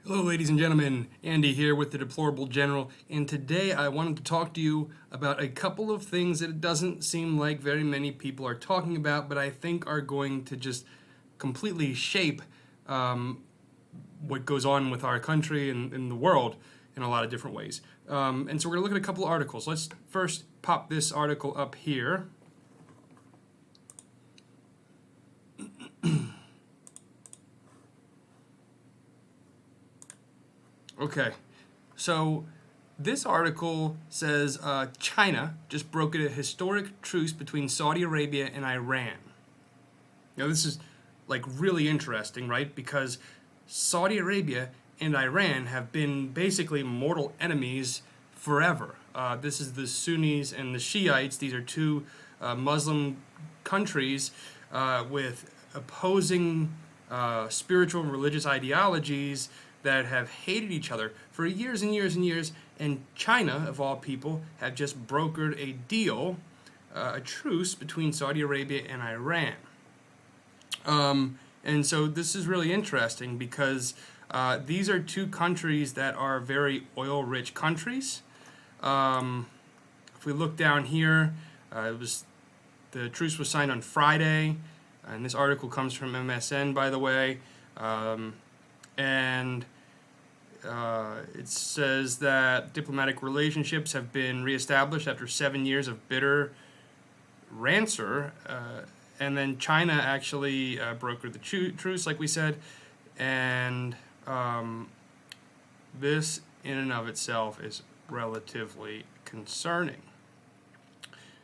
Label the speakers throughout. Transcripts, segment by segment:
Speaker 1: Hello, ladies and gentlemen. Andy here with the Deplorable General, and today I wanted to talk to you about a couple of things that it doesn't seem like very many people are talking about, but I think are going to just completely shape what goes on with our country and in the world in a lot of different ways. And so we're going to look at a couple of articles. Let's first pop this article up here. Okay, so this article says China just brokered a historic truce between Saudi Arabia and Iran. Now, this is like really interesting, right? Because Saudi Arabia and Iran have been basically mortal enemies forever. This is the Sunnis and the Shiites. These are two Muslim countries with opposing spiritual and religious ideologies that have hated each other for years and years and years, and China, of all people, have just brokered a deal, a truce between Saudi Arabia and Iran. And so this is really interesting because these are two countries that are very oil-rich countries. If we look down here, the truce was signed on Friday, and this article comes from MSN, by the way. And it says that diplomatic relationships have been reestablished after 7 years of bitter rancor, and then China actually brokered the truce, like we said, and this in and of itself is relatively concerning.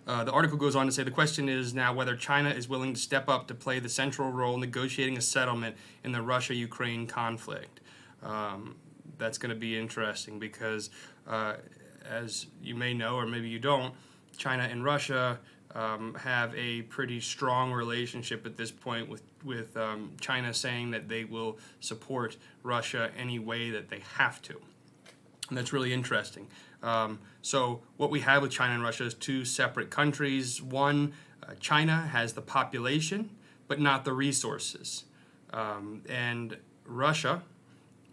Speaker 1: The article goes on to say the question is now whether China is willing to step up to play the central role negotiating a settlement in the Russia-Ukraine conflict. That's going to be interesting because, as you may know, or maybe you don't, China and Russia have a pretty strong relationship at this point, with China saying that they will support Russia any way that they have to. And that's really interesting. So what we have with China and Russia is two separate countries. One, China has the population, but not the resources. And Russia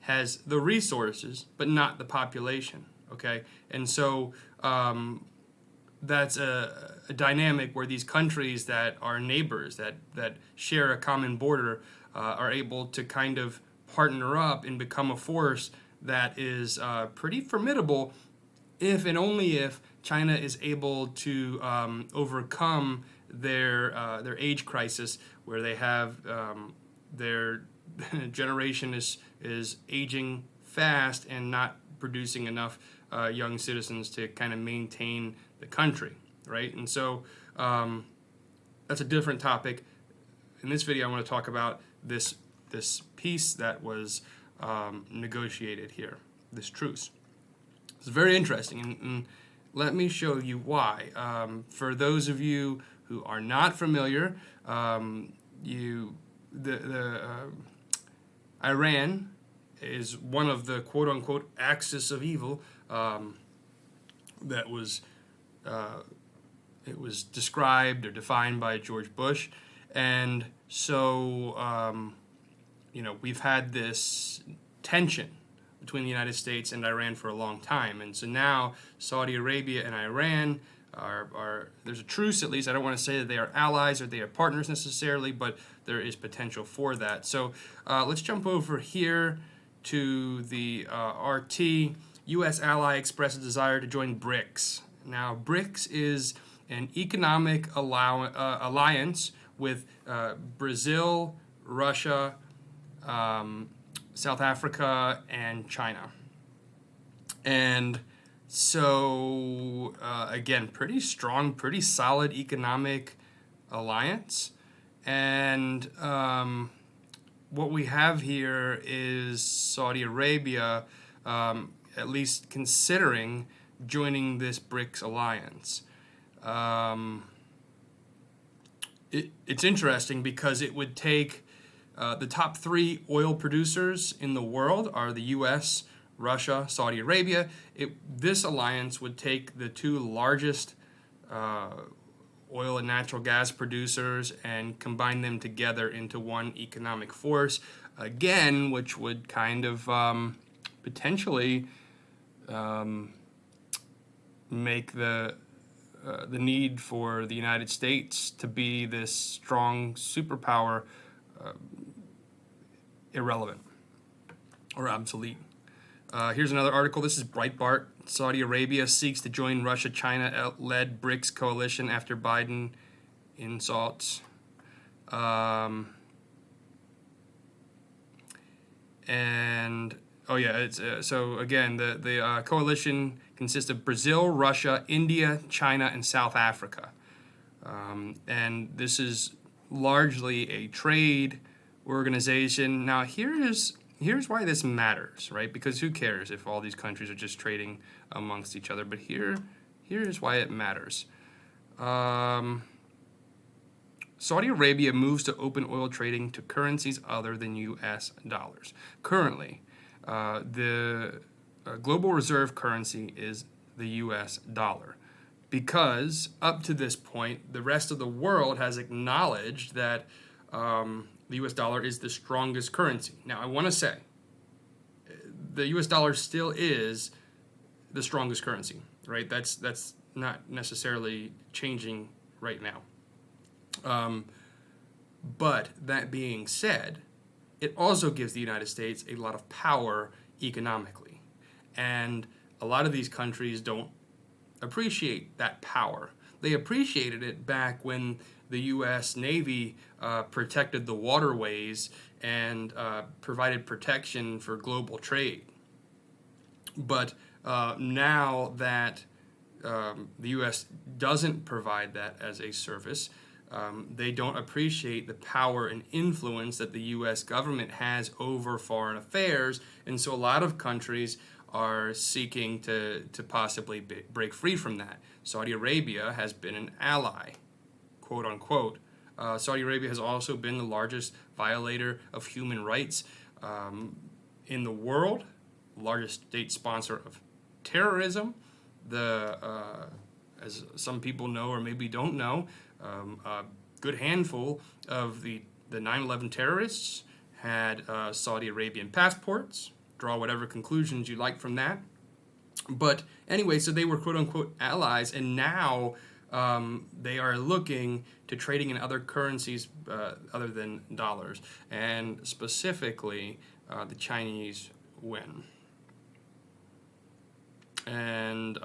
Speaker 1: has the resources, but not the population. Okay? And so that's a dynamic where these countries that are neighbors, that share a common border, are able to kind of partner up and become a force that is pretty formidable if and only if China is able to overcome their age crisis, where they have their generation is aging fast and not producing enough young citizens to kind of maintain the country, right? And so that's a different topic. In this video, I want to talk about this peace that was negotiated here, this truce. It's very interesting, and let me show you why. For those of you who are not familiar, Iran is one of the quote-unquote axis of evil that was it was described or defined by George Bush, and so we've had this tension between the United States and Iran for a long time, and so now Saudi Arabia and Iran are there's a truce, at least. I don't want to say that they are allies or they are partners necessarily, but there is potential for that. So let's jump over here to the RT. U.S. ally expresses desire to join BRICS. Now, BRICS is an economic alliance with Brazil, Russia, South Africa, and China. And so, again, pretty strong, pretty solid economic alliance. And what we have here is Saudi Arabia, at least considering joining this BRICS alliance. It's interesting because it would take the top three oil producers in the world are the U.S., Russia, Saudi Arabia. This alliance would take the two largest oil and natural gas producers and combine them together into one economic force. again, which would kind of potentially make the need for the United States to be this strong superpower irrelevant or obsolete. Here's another article. This is Breitbart. Saudi Arabia seeks to join Russia-China-led BRICS coalition after Biden insults. And oh yeah, it's so again the coalition consists of Brazil, Russia, India, China, and South Africa. And this is largely a trade organization. Now here's why this matters, right? Because who cares if all these countries are just trading amongst each other? But here's why it matters. Saudi Arabia moves to open oil trading to currencies other than U.S. dollars. Currently, the global reserve currency is the U.S. dollar, because up to this point, the rest of the world has acknowledged that the U.S. dollar is the strongest currency. Now, I want to say the U.S. dollar still is the strongest currency, right? That's not necessarily changing right now. But that being said, it also gives the United States a lot of power economically. And a lot of these countries don't appreciate that power. They appreciated it back when the U.S. Navy protected the waterways and provided protection for global trade. But now that the U.S. doesn't provide that as a service, they don't appreciate the power and influence that the U.S. government has over foreign affairs, and so a lot of countries are seeking to possibly break free from that. Saudi Arabia has been an ally, quote unquote. Saudi Arabia has also been the largest violator of human rights in the world, largest state sponsor of terrorism. As some people know or maybe don't know, a good handful of the 9/11 terrorists had Saudi Arabian passports. Draw whatever conclusions you like from that. But anyway, so they were quote-unquote allies, and now they are looking to trading in other currencies other than dollars. And specifically, the Chinese win. And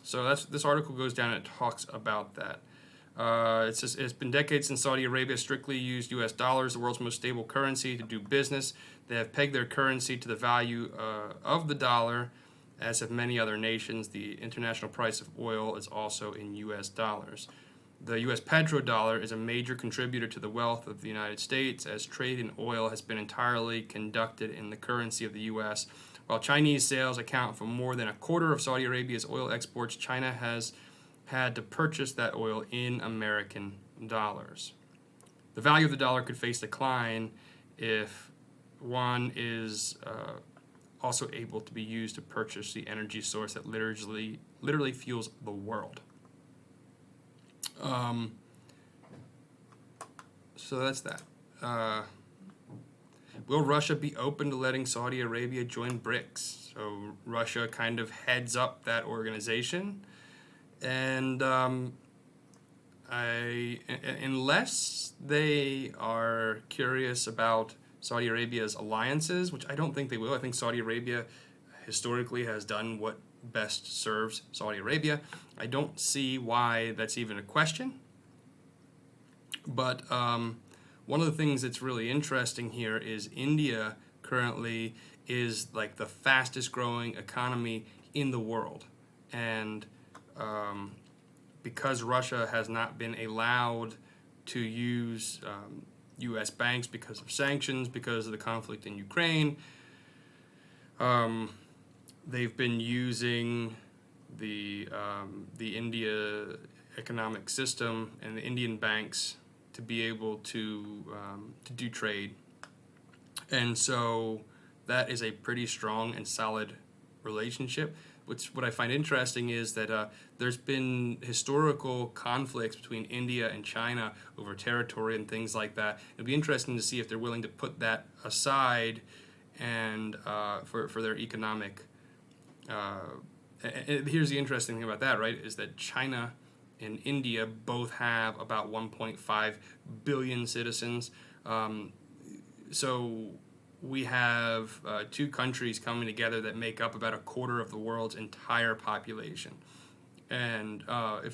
Speaker 1: so this article goes down and it talks about that. It says it's been decades since Saudi Arabia strictly used U.S. dollars, the world's most stable currency, to do business. They have pegged their currency to the value of the dollar, as have many other nations. The international price of oil is also in U.S. dollars. The U.S. petrodollar is a major contributor to the wealth of the United States, as trade in oil has been entirely conducted in the currency of the U.S. While Chinese sales account for more than a quarter of Saudi Arabia's oil exports, China has had to purchase that oil in American dollars. The value of the dollar could face decline if one is also able to be used to purchase the energy source that literally fuels the world. So that's that. Will Russia be open to letting Saudi Arabia join BRICS? So Russia kind of heads up that organization. And unless they are curious about Saudi Arabia's alliances, which I don't think they will. I think Saudi Arabia historically has done what best serves Saudi Arabia. I don't see why that's even a question. But one of the things that's really interesting here is India currently is like the fastest growing economy in the world. And because Russia has not been allowed to use U.S. banks because of sanctions, because of the conflict in Ukraine, they've been using the India economic system and the Indian banks to be able to do trade. And so that is a pretty strong and solid relationship. what I find interesting is that there's been historical conflicts between India and China over territory and things like that. It'll be interesting to see if they're willing to put that aside and for their economic. Here's the interesting thing about that, right? Is that China and India both have about 1.5 billion citizens. So we have two countries coming together that make up about a quarter of the world's entire population. And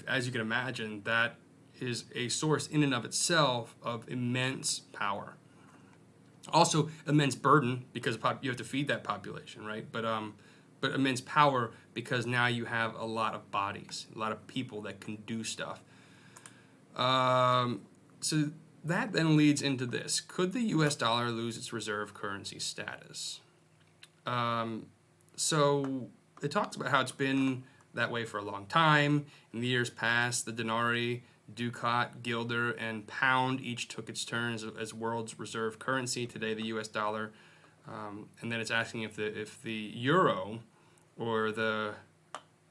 Speaker 1: as you can imagine, that is a source in and of itself of immense power. Also, immense burden because you have to feed that population, right? But immense power because now you have a lot of bodies, a lot of people that can do stuff. So that then leads into this. Could the U.S. dollar lose its reserve currency status? So it talks about how it's been that way for a long time. In the years past, the denarii, ducat, guilder, and pound each took its turns as world's reserve currency. Today, the U.S. dollar. And then it's asking if the euro or the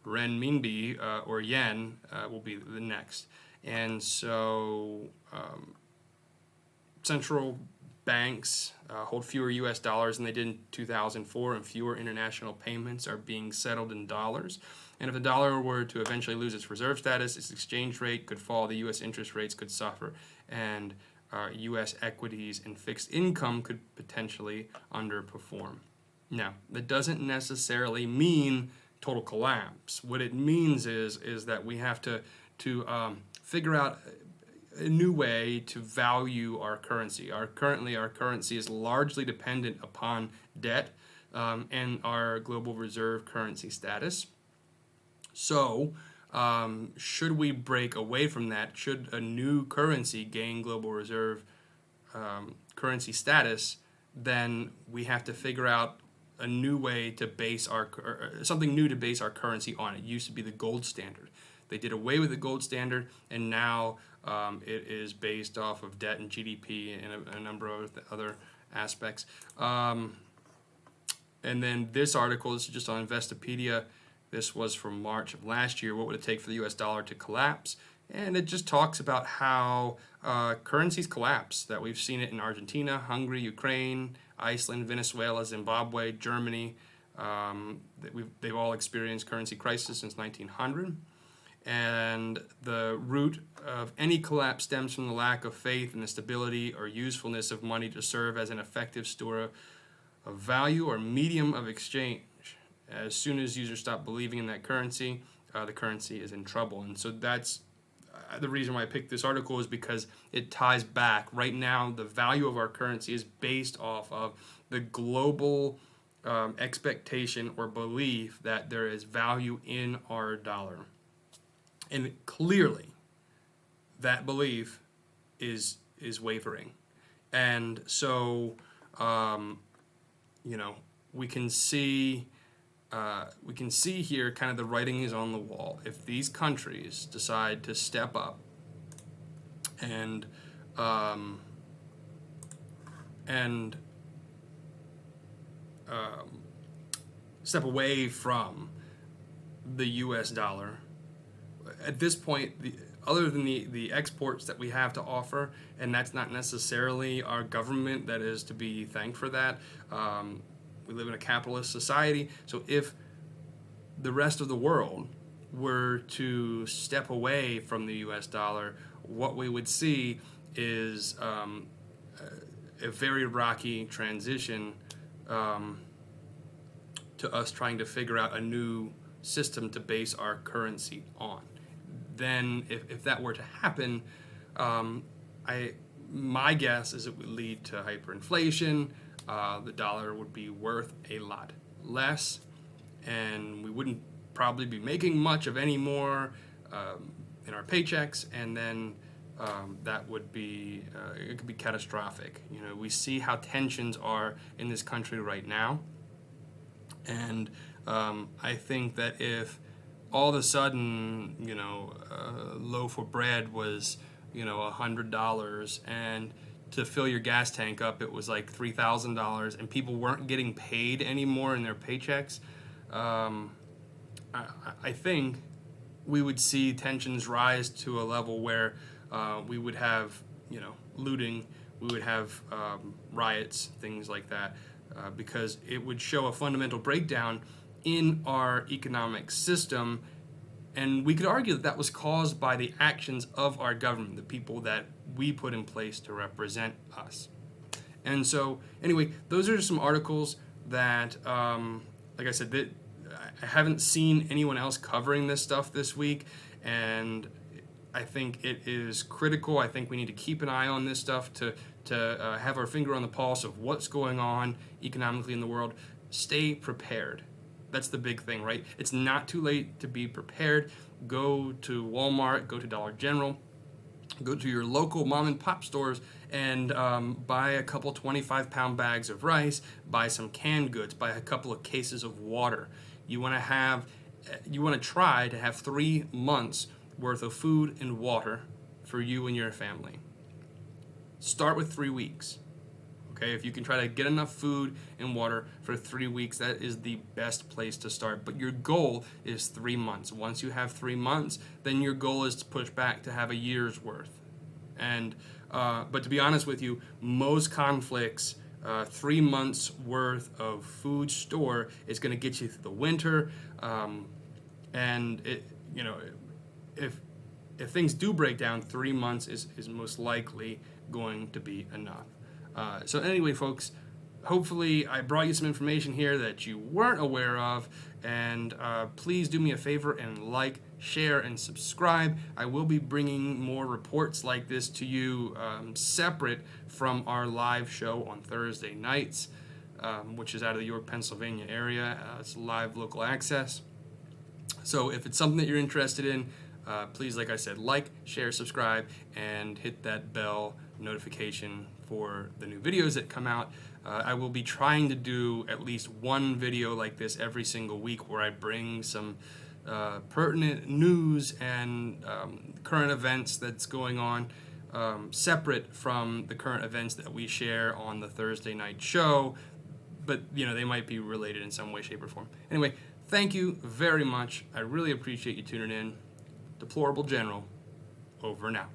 Speaker 1: renminbi or yen will be the next. And so central banks hold fewer U.S. dollars than they did in 2004, and fewer international payments are being settled in dollars. And if the dollar were to eventually lose its reserve status, its exchange rate could fall, the U.S. interest rates could suffer, and U.S. equities and fixed income could potentially underperform. Now, that doesn't necessarily mean total collapse. What it means is that we have to figure out a new way to value our currency. Currently, our currency is largely dependent upon debt and our global reserve currency status. So, should we break away from that? Should a new currency gain global reserve currency status? Then we have to figure out a new way to base something new to base our currency on. It used to be the gold standard. They did away with the gold standard, and now it is based off of debt and GDP and a number of other aspects. And then this article, this is just on Investopedia. This was from March of last year. What would it take for the U.S. dollar to collapse? And it just talks about how currencies collapse, that we've seen it in Argentina, Hungary, Ukraine, Iceland, Venezuela, Zimbabwe, Germany. They've all experienced currency crisis since 1900. And the root of any collapse stems from the lack of faith in the stability or usefulness of money to serve as an effective store of value or medium of exchange. As soon as users stop believing in that currency, the currency is in trouble. And so that's the reason why I picked this article, is because it ties back. Right now, the value of our currency is based off of the global expectation or belief that there is value in our dollar. And clearly, that belief is wavering. And so, we can see here kind of the writing is on the wall. If these countries decide to step up and step away from the U.S. dollar, at this point, other than the exports that we have to offer, and that's not necessarily our government that is to be thanked for that. We live in a capitalist society, so if the rest of the world were to step away from the U.S. dollar, what we would see is a very rocky transition to us trying to figure out a new system to base our currency on. Then, if that were to happen, my guess is it would lead to hyperinflation. The dollar would be worth a lot less, and we wouldn't probably be making much of any more in our paychecks, and then that would be it could be catastrophic. We see how tensions are in this country right now, and I think that if all of a sudden, a loaf of bread was, $100, and to fill your gas tank up, it was like $3,000, and people weren't getting paid anymore in their paychecks, I think we would see tensions rise to a level where we would have, looting, we would have riots, things like that, because it would show a fundamental breakdown in our economic system. And we could argue that that was caused by the actions of our government, the people that we put in place to represent us. And so, anyway, those are some articles that, like I said, that I haven't seen anyone else covering this stuff this week, and I think it is critical. I think we need to keep an eye on this stuff to have our finger on the pulse of what's going on economically in the world. Stay prepared. That's the big thing, right? It's not too late to be prepared. Go to Walmart, go to Dollar General, go to your local mom and pop stores and buy a couple 25-pound bags of rice, buy some canned goods, buy a couple of cases of water. You want to try to have 3 months worth of food and water for you and your family. Start with 3 weeks. Okay, if you can try to get enough food and water for 3 weeks, that is the best place to start. But your goal is 3 months. Once you have 3 months, then your goal is to push back to have a year's worth. And but to be honest with you, most conflicts, 3 months worth of food store is going to get you through the winter. And if things do break down, 3 months is most likely going to be enough. So anyway, folks, hopefully I brought you some information here that you weren't aware of, and please do me a favor and like, share, and subscribe. I will be bringing more reports like this to you separate from our live show on Thursday nights, which is out of the York, Pennsylvania area. It's live local access. So if it's something that you're interested in, please, like I said, like, share, subscribe, and hit that bell notification for the new videos that come out. I will be trying to do at least one video like this every single week where I bring some pertinent news and current events that's going on separate from the current events that we share on the Thursday night show, but they might be related in some way, shape, or form. Anyway, thank you very much. I really appreciate you tuning in. Deplorable General, over now.